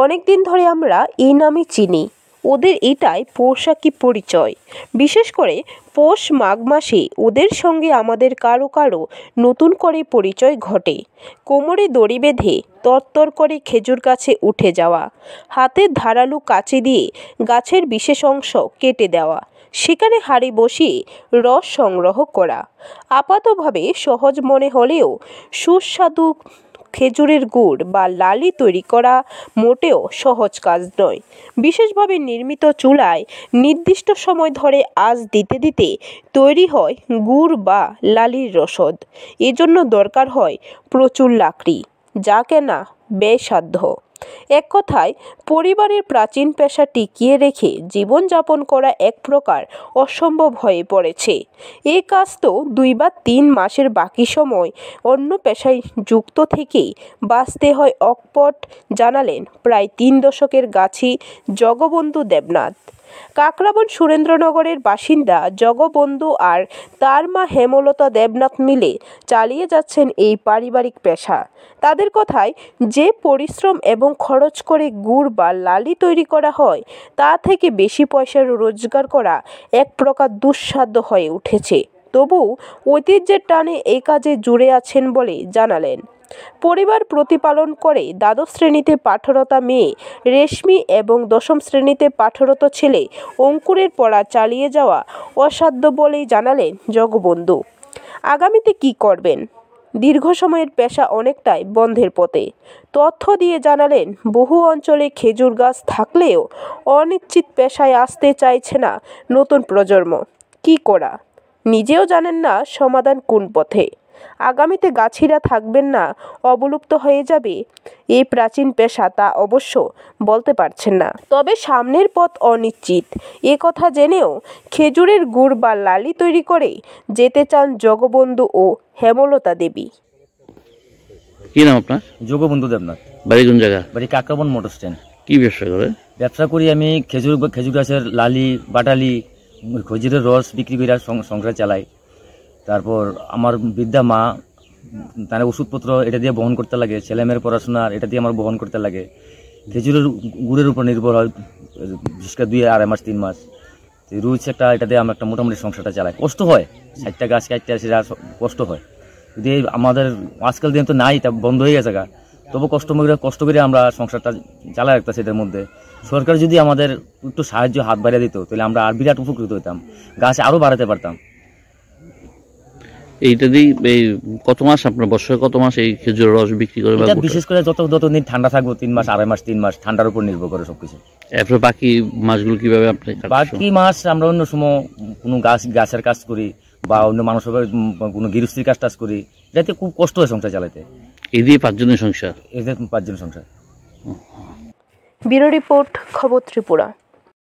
অনেক দিন ধরে আমরা এই নামে চিনি। ওদের এটাই পোশাকি পরিচয়। বিশেষ করে পৌষ মাঘ মাসে ওদের সঙ্গে আমাদের কারো কারো নতুন করে পরিচয় ঘটে। কোমরে দড়ি বেঁধে তরতর করে খেজুর গাছে উঠে যাওয়া, হাতের ধারালো কাঁচি দিয়ে গাছের বিশেষ অংশ কেটে দেওয়া, সেখানে হাঁড়ি বসিয়ে রস সংগ্রহ করা। আপাতভাবে সহজ মনে হলেও সুস্বাদু খেজুরের গুড় বা লালি তৈরি করা মোটেও সহজ কাজ নয়। বিশেষভাবে নির্মিত চুলায় নির্দিষ্ট সময় ধরে আঁচ দিতে দিতে তৈরি হয় গুড় বা লালির রসদ। এজন্য দরকার হয় প্রচুর লাকড়ি, যা কেনা ব্যয়সাধ্য। এক কথায় পরিবারের প্রাচীন পেশা টিকিয়ে রেখে জীবনযাপন করা এক প্রকার অসম্ভব হয়ে পড়েছে। এই কাজ তো 2 বা 3 মাসের বাকি সময় অন্য পেশায় যুক্ত থেকেই বাঁচতে হয় অকপট, জানালেন প্রায় 3 দশকের গাছি জগবন্ধু দেবনাথ। কাকরাবন সুরেন্দ্রনগরের বাসিন্দা জগবন্ধু আর তার মা হেমলতা দেবনাথ মিলে চালিয়ে যাচ্ছেন এই পারিবারিক পেশা। তাদের কথায়, যে পরিশ্রম এবং খরচ করে গুড় বা লালি তৈরি করা হয়, তা থেকে বেশি পয়সা রোজগার করা এক প্রকার দুঃসাধ্য হয়ে উঠেছে। তবু ঐতিহ্যের টানে এই কাজে জুড়ে আছেন বলে জানালেন। পরিবার প্রতিপালন করে দ্বাদশ শ্রেণীতে পাঠরতা মেয়ে রেশমি এবং দশম শ্রেণীতে পাঠরত ছেলে অঙ্কুরের পড়া চালিয়ে যাওয়া অসাধ্য বলেই জানালেন জগবন্ধু। আগামীতে কি করবেন? দীর্ঘ সময়ের পেশা অনেকটাই বন্ধের পথে। তথ্য দিয়ে জানালেন, বহু অঞ্চলে খেজুর গাছ থাকলেও অনিশ্চিত পেশায় আসতে চাইছে না নতুন প্রজন্ম। কি করা? নিজেও জানেন না সমাধান কোন পথে। আগামীতে গাছিরা থাকবেন না, অবলুপ্ত হয়ে যাবে এই প্রাচীন পেশা, তা অবশ্য বলতে পারছেন না। তবে সামনের পথ অনিশ্চিত। এ কথা জেনেও খেজুরের গুড় বা লালি তৈরি করে যেতে চান জগবন্ধু ও হেমলতা দেবী। কি নাম আপনার? জগবন্ধু দেবনাথ। বাড়ি কোন জায়গা? বাড়ি কাকরাবন মোটর স্ট্যান্ড। কি ব্যবসা করে? ব্যবসা করি আমি খেজুর গাছের লালি, বাটালি, খেজুরের রস বিক্রি করে সংসার চালাই। তারপর আমার বৃদ্ধা মা, তার ওষুধপত্র এটা দিয়ে বহন করতে লাগে, ছেলেমেয়ের পড়াশোনার এটা দিয়ে আমার বহন করতে লাগে। খেজুরের গুড়ের উপর নির্ভর হয় বিশেষ করে 2-2.5 মাস 3 মাস। রোজ এটা দিয়ে আমার একটা মোটামুটি সংসারটা চালাই। কষ্ট হয়, 60টা গাছ কাটতে আসে, কষ্ট হয়। যদি আমাদের আজকাল দিন তো নাই, তা বন্ধ হয়ে গেছে গা, তবু কষ্ট করে আমরা সংসারটা চালাই রাখতেছি। এদের মধ্যে সরকার যদি আমাদের একটু সাহায্য হাত বাড়িয়ে দিত, তাহলে আমরা আর বিরাট উপকৃত হইতাম, গাছ আরও বাড়াতে পারতাম। এইটা দিয়ে এই কত মাস, আপনার বছরে কত মাস এই খেজুর রস বিক্রি করে? বিশেষ করে যতদিন ঠান্ডা থাকবো, 3 মাস, 2.5 মাস, 3 মাস, ঠান্ডার উপর নির্ভর করে সবকিছু। এরপর বাকি মাসগুলো কিভাবে? আপনি বাকি মাস আমরা অন্য সময় কোনো গাছের কাজ করি বা অন্য মানুষের কোনো গৃহস্থির কাজ করি। এটাতে খুব কষ্ট হয় সংসার চালাতে। এই দিয়ে 5 জনের সংসার? এদের 5 জনের সংসার। ব্যুরো রিপোর্ট, খবর ত্রিপুরা।